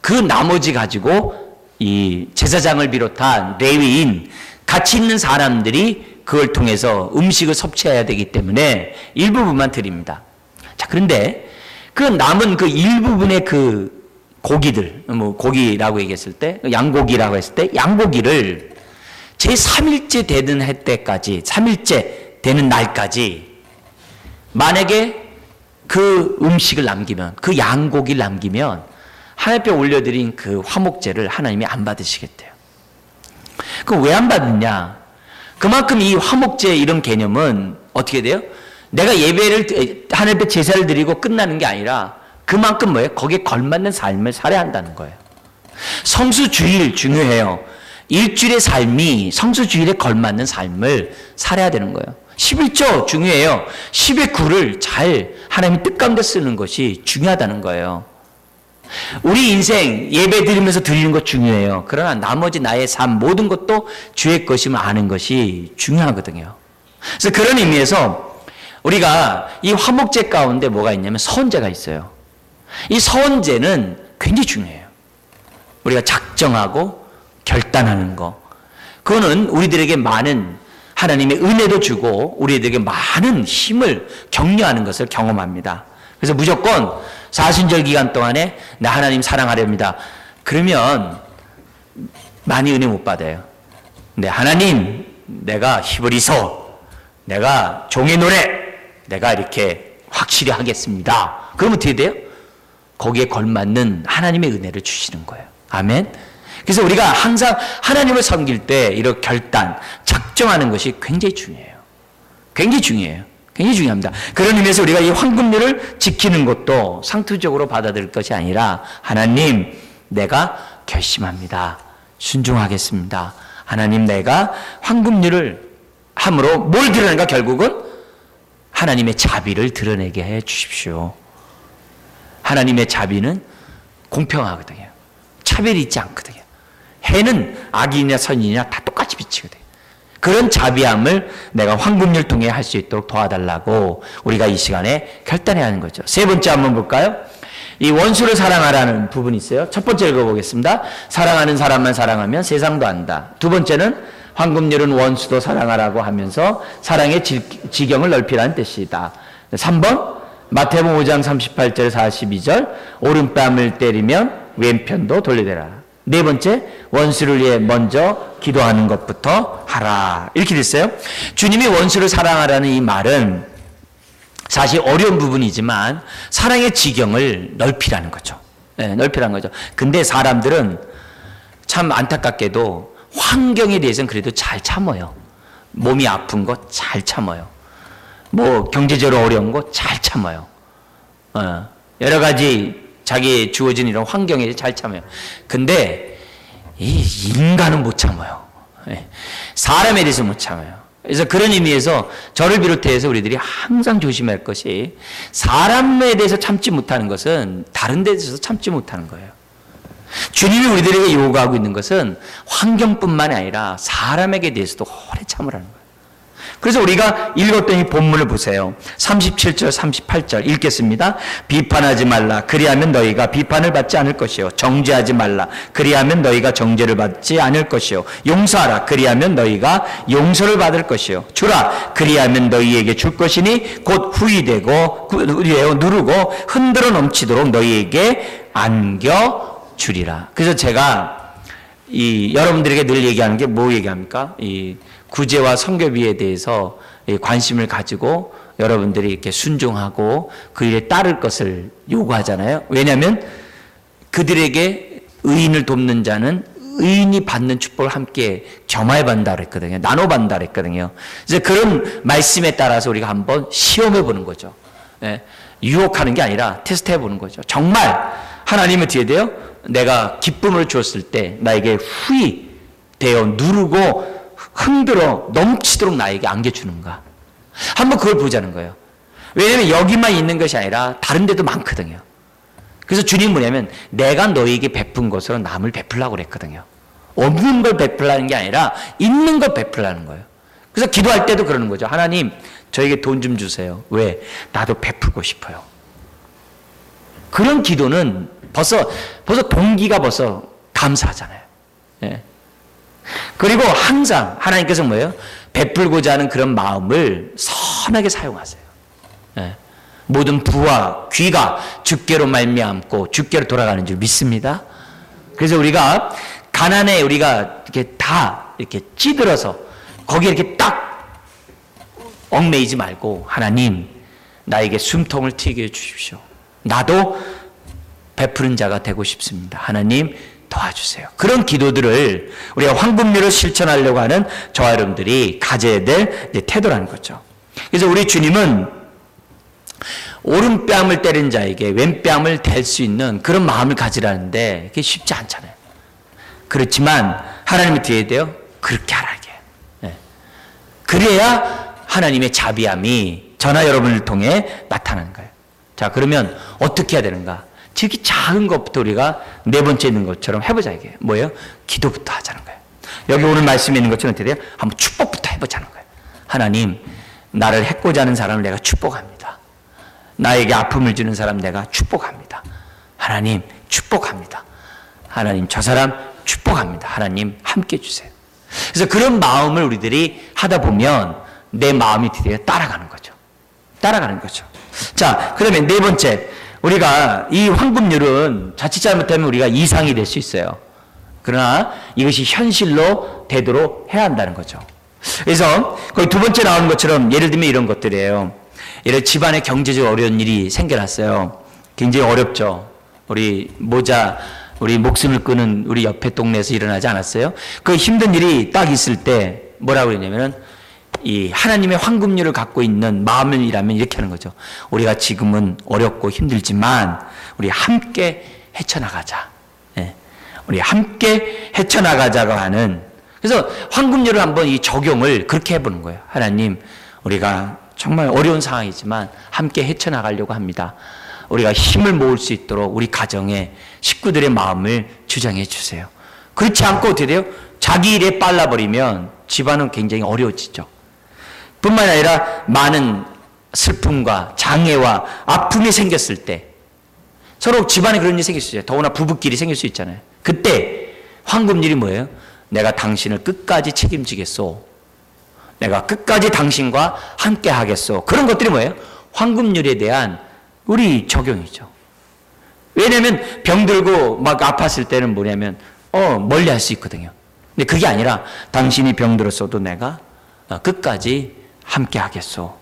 그 나머지 가지고 이 제사장을 비롯한 레위인 같이 있는 사람들이 그걸 통해서 음식을 섭취해야 되기 때문에 일부분만 드립니다. 자, 그런데 그 남은 그 일부분의 그 고기들, 고기라고 얘기했을 때, 양고기라고 했을 때, 양고기를 제3일째 되는 해 때까지, 3일째 되는 날까지, 만약에 그 음식을 남기면, 그 양고기를 남기면, 하나님 앞에 올려드린 그 화목제를 하나님이 안 받으시겠대요. 그럼 왜 안 받느냐? 그만큼 이 화목제 이런 개념은 어떻게 돼요? 내가 예배를 하나님 앞에 제사를 드리고 끝나는 게 아니라 그만큼 뭐예요? 거기에 걸맞는 삶을 살아야 한다는 거예요. 성수주일 중요해요. 일주일의 삶이 성수주일에 걸맞는 삶을 살아야 되는 거예요. 11조 중요해요. 10의 9를 잘 하나님의 뜻 가운데 쓰는 것이 중요하다는 거예요. 우리 인생 예배 드리면서 드리는 것 중요해요. 그러나 나머지 나의 삶 모든 것도 주의 것임을 아는 것이 중요하거든요. 그래서 그런 의미에서 우리가 이 화목제 가운데 뭐가 있냐면 선제가 있어요. 이 서원제는 굉장히 중요해요. 우리가 작정하고 결단하는 거. 그거는 우리들에게 많은 하나님의 은혜도 주고 우리들에게 많은 힘을 격려하는 것을 경험합니다. 그래서 무조건 사순절 기간 동안에 나 하나님 사랑하렵니다. 그러면 많이 은혜 못 받아요. 근데 하나님, 내가 히브리서, 내가 종의 노래, 내가 이렇게 확실히 하겠습니다. 그러면 어떻게 돼요? 거기에 걸맞는 하나님의 은혜를 주시는 거예요. 아멘. 그래서 우리가 항상 하나님을 섬길 때 이런 결단, 작정하는 것이 굉장히 중요해요. 굉장히 중요해요. 굉장히 중요합니다. 그런 의미에서 우리가 이 황금률을 지키는 것도 상투적으로 받아들일 것이 아니라 하나님, 내가 결심합니다. 순종하겠습니다. 하나님, 내가 황금률을 함으로 뭘 드러내는가? 결국은 하나님의 자비를 드러내게 해 주십시오. 하나님의 자비는 공평하거든요. 차별이 있지 않거든요. 해는 악인이나 선인이나 다 똑같이 비치거든요. 그런 자비함을 내가 황금률 통해 할 수 있도록 도와달라고 우리가 이 시간에 결단해야 하는 거죠. 세 번째 한번 볼까요? 이 원수를 사랑하라는 부분이 있어요. 첫 번째 읽어보겠습니다. 사랑하는 사람만 사랑하면 세상도 안다. 두 번째는 황금률은 원수도 사랑하라고 하면서 사랑의 지경을 넓히라는 뜻이다. 3번 마태복음 5장 38절 42절 오른뺨을 때리면 왼편도 돌려대라. 네 번째, 원수를 위해 먼저 기도하는 것부터 하라. 이렇게 됐어요. 주님이 원수를 사랑하라는 이 말은 사실 어려운 부분이지만 사랑의 지경을 넓히라는 거죠. 네, 넓히라는 거죠. 근데 사람들은 참 안타깝게도 환경에 대해서는 그래도 잘 참아요. 몸이 아픈 거 잘 참아요. 뭐 경제적으로 어려운 거 잘 참아요. 여러 가지 자기 주어진 이런 환경에 잘 참아요. 근데 이 인간은 못 참아요. 사람에 대해서 못 참아요. 그래서 그런 의미에서 저를 비롯해서 우리들이 항상 조심할 것이 사람에 대해서 참지 못하는 것은 다른 데 대해서 참지 못하는 거예요. 주님이 우리들에게 요구하고 있는 것은 환경뿐만 아니라 사람에게 대해서도 오래 참으라는 거예요. 그래서 우리가 읽었던 이 본문을 보세요. 37절 38절 읽겠습니다. 비판하지 말라. 그리하면 너희가 비판을 받지 않을 것이요. 정죄하지 말라. 그리하면 너희가 정죄를 받지 않을 것이요. 용서하라. 그리하면 너희가 용서를 받을 것이요. 주라. 그리하면 너희에게 줄 것이니 곧 후이되고 누르고 흔들어 넘치도록 너희에게 안겨 주리라. 그래서 제가 여러분들에게 늘 얘기하는 게 뭐 얘기합니까? 구제와 선교비에 대해서 관심을 가지고 여러분들이 이렇게 순종하고 그 일에 따를 것을 요구하잖아요. 왜냐하면 그들에게 의인을 돕는 자는 의인이 받는 축복을 함께 겸하여 받는다 그랬거든요. 나눠 받는다 그랬거든요. 그래서 그런 말씀에 따라서 우리가 한번 시험해 보는 거죠. 유혹하는 게 아니라 테스트해 보는 거죠. 정말 하나님은 어떻게 돼요? 내가 기쁨을 주었을 때 나에게 후히 되어 누르고 흔들어 넘치도록 나에게 안겨주는가. 한번 그걸 보자는 거예요. 왜냐하면 여기만 있는 것이 아니라 다른 데도 많거든요. 그래서 주님 뭐냐면 내가 너희에게 베푼 것으로 남을 베풀라고 그랬거든요. 없는 걸 베풀라는 게 아니라 있는 걸 베풀라는 거예요. 그래서 기도할 때도 그러는 거죠. 하나님, 저에게 돈 좀 주세요. 왜? 나도 베풀고 싶어요. 그런 기도는 벌써 동기가 벌써 감사하잖아요. 예. 그리고 항상 하나님께서 뭐예요? 베풀고자 하는 그런 마음을 선하게 사용하세요. 예. 모든 부와 귀가 주께로 말미암고 주께로 돌아가는 줄 믿습니다. 그래서 우리가 가난에 우리가 이렇게 다 이렇게 찌들어서 거기에 이렇게 딱 얽매이지 말고 하나님 나에게 숨통을 튀게 해주십시오. 나도 베푸는 자가 되고 싶습니다. 하나님 도와주세요. 그런 기도들을 우리가 황금률을 실천하려고 하는 저와 여러분들이 가져야 될 태도라는 거죠. 그래서 우리 주님은 오른뺨을 때린 자에게 왼뺨을 댈 수 있는 그런 마음을 가지라는데 그게 쉽지 않잖아요. 그렇지만 하나님이 어떻게 돼요? 그렇게 하라게. 네. 그래야 하나님의 자비함이 저나 여러분을 통해 나타나는 거예요. 자, 그러면 어떻게 해야 되는가? 특히 작은 것부터 우리가 네 번째 있는 것처럼 해보자 이게 뭐예요? 기도부터 하자는 거예요. 여기 오늘 말씀에 있는 것처럼 어떻게 돼요? 한번 축복부터 해보자는 거예요. 하나님, 나를 해코자 하는 사람을 내가 축복합니다. 나에게 아픔을 주는 사람 내가 축복합니다. 하나님 축복합니다. 하나님 저 사람 축복합니다. 하나님 함께 주세요. 그래서 그런 마음을 우리들이 하다 보면 내 마음이 드디어 따라가는 거죠. 따라가는 거죠. 자, 그러면 네 번째, 우리가 이 황금률은 자칫 잘못하면 우리가 이상이 될 수 있어요. 그러나 이것이 현실로 되도록 해야 한다는 거죠. 그래서 거기 두 번째 나오는 것처럼 예를 들면 이런 것들이에요. 예를 집안에 경제적 어려운 일이 생겨났어요. 굉장히 어렵죠. 우리 목숨을 끄는 우리 옆에 동네에서 일어나지 않았어요? 그 힘든 일이 딱 있을 때 뭐라고 그러냐면은 이 하나님의 황금률을 갖고 있는 마음이라면 이렇게 하는 거죠. 우리가 지금은 어렵고 힘들지만 우리 함께 헤쳐나가자. 예. 우리 함께 헤쳐나가자고 하는, 그래서 황금률을 한번 이 적용을 그렇게 해보는 거예요. 하나님, 우리가 정말 어려운 상황이지만 함께 헤쳐나가려고 합니다. 우리가 힘을 모을 수 있도록 우리 가정에 식구들의 마음을 주장해 주세요. 그렇지 않고 어떻게 돼요? 자기 일에 빨라버리면 집안은 굉장히 어려워지죠. 뿐만 아니라 많은 슬픔과 장애와 아픔이 생겼을 때, 서로 집안에 그런 일이 생길 수 있어요. 더구나 부부끼리 생길 수 있잖아요. 그때 황금률이 뭐예요? 내가 당신을 끝까지 책임지겠소. 내가 끝까지 당신과 함께 하겠소. 그런 것들이 뭐예요? 황금률에 대한 우리 적용이죠. 왜냐하면 병들고 막 아팠을 때는 뭐냐면 멀리 할 수 있거든요. 근데 그게 아니라 당신이 병들었어도 내가 끝까지 함께 하겠소.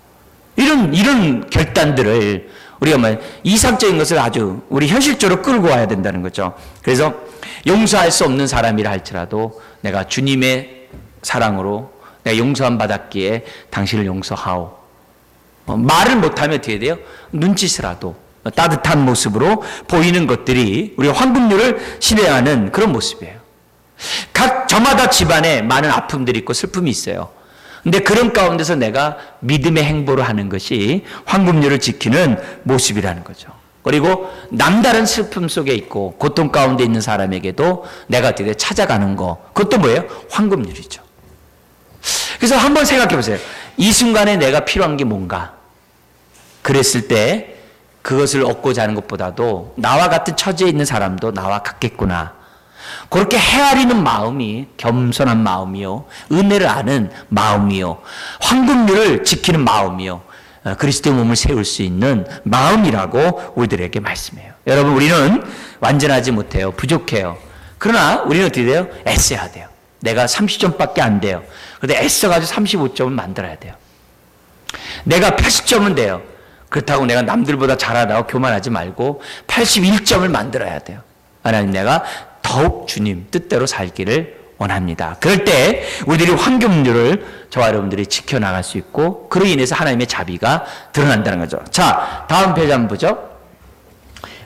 이런 결단들을 우리가 이상적인 것을 아주 우리 현실적으로 끌고 와야 된다는 거죠. 그래서 용서할 수 없는 사람이라 할지라도 내가 주님의 사랑으로 내가 용서함 받았기에 당신을 용서하오. 말을 못하면 어떻게 돼요? 눈짓이라도 따뜻한 모습으로 보이는 것들이 우리 황금률을 실현하는 그런 모습이에요. 각 저마다 집안에 많은 아픔들이 있고 슬픔이 있어요. 근데 그런 가운데서 내가 믿음의 행보를 하는 것이 황금률을 지키는 모습이라는 거죠. 그리고 남다른 슬픔 속에 있고 고통 가운데 있는 사람에게도 내가 어떻게 찾아가는 거, 그것도 뭐예요? 황금률이죠. 그래서 한번 생각해 보세요. 이 순간에 내가 필요한 게 뭔가? 그랬을 때 그것을 얻고자 하는 것보다도 나와 같은 처지에 있는 사람도 나와 같겠구나. 그렇게 헤아리는 마음이 겸손한 마음이요, 은혜를 아는 마음이요, 황금률을 지키는 마음이요, 그리스도의 몸을 세울 수 있는 마음이라고 우리들에게 말씀해요. 여러분, 우리는 완전하지 못해요. 부족해요. 그러나 우리는 어떻게 돼요? 애써야 돼요. 내가 30점밖에 안 돼요. 그런데 애써가지고 35점을 만들어야 돼요. 내가 80점은 돼요. 그렇다고 내가 남들보다 잘하다고 교만하지 말고 81점을 만들어야 돼요. 하나님, 내가 더욱 주님 뜻대로 살기를 원합니다. 그럴 때 우리들이 황금률을 저와 여러분들이 지켜나갈 수 있고, 그로 인해서 하나님의 자비가 드러난다는 거죠. 자, 다음 페이지 한번 보죠.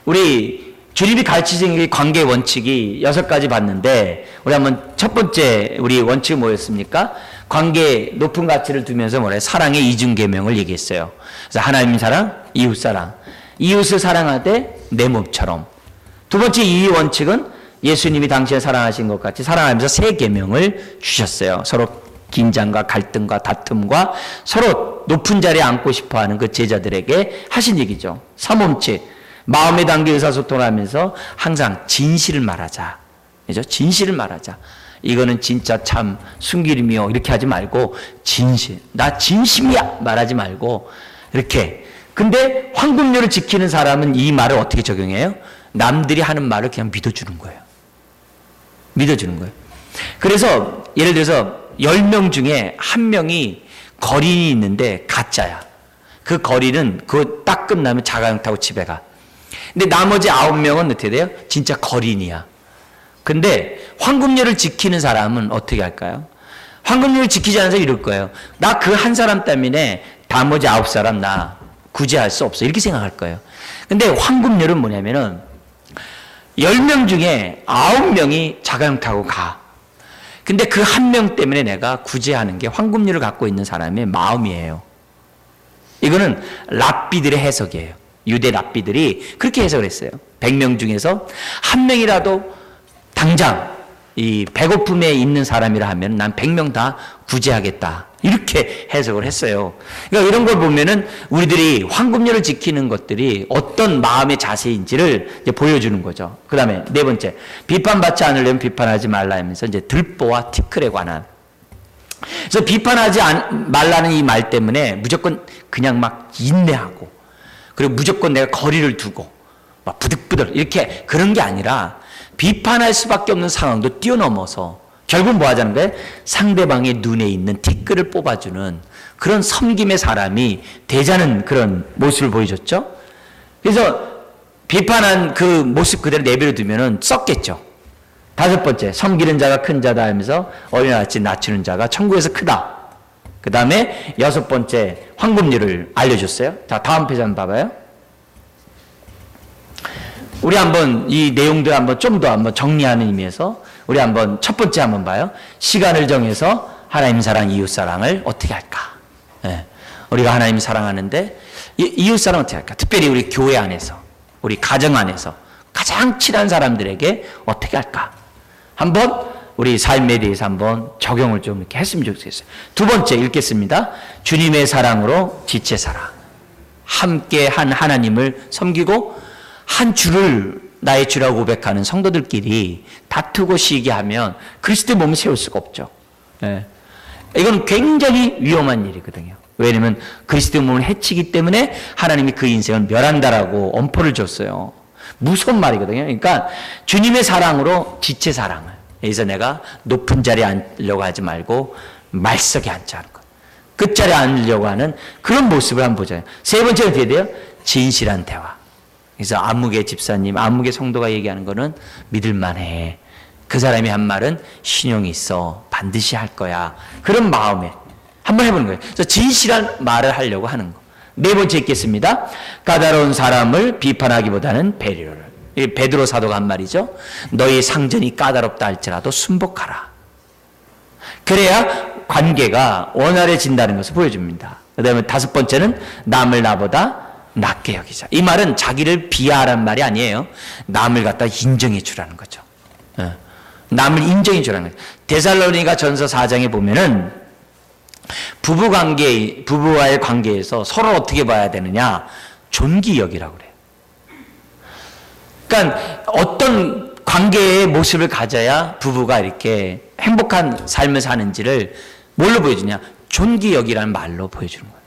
우리 주님이 가르치신 관계의 원칙이 6가지 봤는데, 우리 한번 첫 번째 우리 원칙이 뭐였습니까? 관계에 높은 가치를 두면서 뭐래? 사랑의 이중계명을 얘기했어요. 그래서 하나님 사랑, 이웃 사랑. 이웃을 사랑하되 내 몸처럼. 두 번째 이 원칙은 예수님이 당신을 사랑하신 것 같이 사랑하면서 새 계명을 주셨어요. 서로 긴장과 갈등과 다툼과 서로 높은 자리에 앉고 싶어하는 그 제자들에게 하신 얘기죠. 3원칙, 마음에 담긴 의사소통을 하면서 항상 진실을 말하자. 그죠? 진실을 말하자. 이거는 진짜 참 순기림이요, 이렇게 하지 말고 진실, 나 진심이야 말하지 말고 이렇게. 근데 황금률을 지키는 사람은 이 말을 어떻게 적용해요? 남들이 하는 말을 그냥 믿어주는 거예요. 믿어주는 거예요. 그래서 예를 들어서 10명 중에 1명이 거린이 있는데 가짜야. 그 거린은 그거 딱 끝나면 자가용 타고 집에 가. 근데 나머지 9명은 어떻게 돼요? 진짜 거린이야. 근데 황금률을 지키는 사람은 어떻게 할까요? 황금률을 지키지 않아서 이럴 거예요. 나 그 한 사람 때문에 나머지 9사람 나 구제할 수 없어, 이렇게 생각할 거예요. 근데 황금률은 뭐냐면은 10명 중에 9명이 자가용 타고 가. 근데 그 1명 때문에 내가 구제하는 게 황금률을 갖고 있는 사람의 마음이에요. 이거는 랍비들의 해석이에요. 유대 랍비들이 그렇게 해석을 했어요. 100명 중에서 1명이라도 당장 이 배고픔에 있는 사람이라 하면 난 100명 다 구제하겠다. 이렇게 해석을 했어요. 그러니까 이런 걸 보면은 우리들이 황금률을 지키는 것들이 어떤 마음의 자세인지를 이제 보여주는 거죠. 그 다음에 네 번째, 비판받지 않으려면 비판하지 말라 하면서 이제 들보와 티끌에 관한. 그래서 비판하지 말라는 이 말 때문에 무조건 그냥 막 인내하고, 그리고 무조건 내가 거리를 두고 막 부득부득 이렇게 그런 게 아니라 비판할 수밖에 없는 상황도 뛰어넘어서 결국 뭐 하자는 거예요? 상대방의 눈에 있는 티끌을 뽑아주는 그런 섬김의 사람이 되자는 그런 모습을 보여줬죠. 그래서 비판한 그 모습 그대로 내버려 두면은 썩겠죠. 다섯 번째, 섬기는 자가 큰 자다 하면서 어린아이같이 낮추는 자가 천국에서 크다. 그 다음에 여섯 번째, 황금률을 알려줬어요. 자, 다음 페이지 한번 봐봐요. 우리 한번 이 내용들 한번 좀 더 한번 정리하는 의미에서 우리 한번 첫 번째 한번 봐요. 시간을 정해서 하나님 사랑, 이웃 사랑을 어떻게 할까? 예. 우리가 하나님 사랑하는데 이웃 사랑 어떻게 할까? 특별히 우리 교회 안에서, 우리 가정 안에서 가장 친한 사람들에게 어떻게 할까? 한번 우리 삶에 대해서 한번 적용을 좀 이렇게 했으면 좋겠어요. 두 번째 읽겠습니다. 주님의 사랑으로 지체사라. 함께 한 하나님을 섬기고 한 주를 나의 주라고 고백하는 성도들끼리 다투고 시기하면 그리스도의 몸을 세울 수가 없죠. 예. 이건 굉장히 위험한 일이거든요. 왜냐하면 그리스도의 몸을 해치기 때문에 하나님이 그 인생을 멸한다라고 엄포를 줬어요. 무서운 말이거든요. 그러니까 주님의 사랑으로 지체 사랑을. 여기서 내가 높은 자리에 앉으려고 하지 말고 말석에 앉자는 것. 끝자리에 앉으려고 하는 그런 모습을 한번 보자요. 세 번째는 어떻게 돼요? 진실한 대화. 그래서 안무개 집사님, 안무개 성도가 얘기하는 거는 믿을만해. 그 사람이 한 말은 신용이 있어. 반드시 할 거야. 그런 마음에 한번 해보는 거예요. 그래서 진실한 말을 하려고 하는 거. 네 번째 읽겠습니다. 까다로운 사람을 비판하기보다는 배려를. 베드로 사도가 한 말이죠. 너희 상전이 까다롭다 할지라도 순복하라. 그래야 관계가 원활해진다는 것을 보여줍니다. 그 다음에 다섯 번째는 남을 나보다 낮게 여기자. 이 말은 자기를 비하하라는 말이 아니에요. 남을 갖다 인정해 주라는 거죠. 남을 인정해 주라는 거죠. 데살로니가 전서 4장에 보면은 부부와의 관계에서 서로 어떻게 봐야 되느냐? 존귀 여기라고 그래요. 그러니까 어떤 관계의 모습을 가져야 부부가 이렇게 행복한 삶을 사는지를 뭘로 보여주냐? 존귀 여기라는 말로 보여주는 거예요.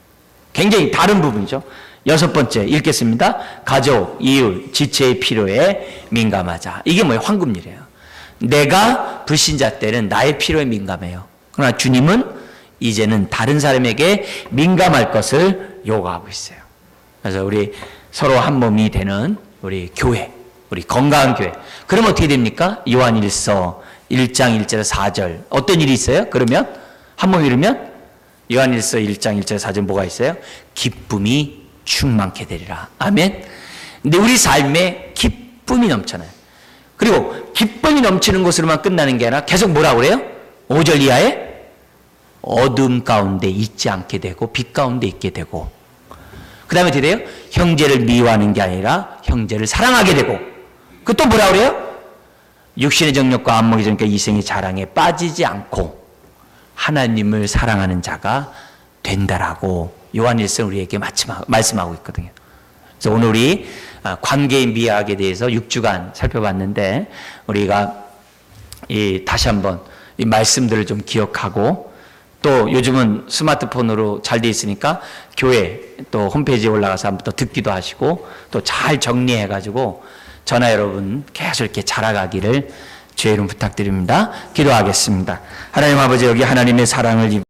굉장히 다른 부분이죠. 여섯 번째 읽겠습니다. 가족, 이웃, 지체의 필요에 민감하자. 이게 뭐예요? 황금률이에요. 내가 불신자 때는 나의 필요에 민감해요. 그러나 주님은 이제는 다른 사람에게 민감할 것을 요구하고 있어요. 그래서 우리 서로 한 몸이 되는 우리 교회, 우리 건강한 교회. 그러면 어떻게 됩니까? 요한일서 1장 1절 4절. 어떤 일이 있어요? 그러면 한 몸이 이루면 요한일서 1장 1절 4절 뭐가 있어요? 기쁨이 충만케 되리라. 아멘. 근데 우리 삶에 기쁨이 넘쳐나요. 그리고 기쁨이 넘치는 것으로만 끝나는 게 아니라 계속 뭐라고 그래요? 5절 이하에 어둠 가운데 있지 않게 되고 빛 가운데 있게 되고, 그 다음에 어떻게 돼요? 형제를 미워하는 게 아니라 형제를 사랑하게 되고, 그 또 뭐라고 그래요? 육신의 정욕과 안목의 정욕과 이생의 자랑에 빠지지 않고 하나님을 사랑하는 자가 된다라고 요한일서는 우리에게 말씀하고 있거든요. 그래서 오늘 우리 관계인 미학에 대해서 6주간 살펴봤는데, 우리가 다시 한번 이 말씀들을 좀 기억하고, 또 요즘은 스마트폰으로 잘 돼 있으니까 교회 또 홈페이지에 올라가서 한번 또 듣기도 하시고, 또 잘 정리해가지고 저나 여러분 계속 이렇게 자라가기를 주의 이름 부탁드립니다. 기도하겠습니다. 하나님 아버지, 여기 하나님의 사랑을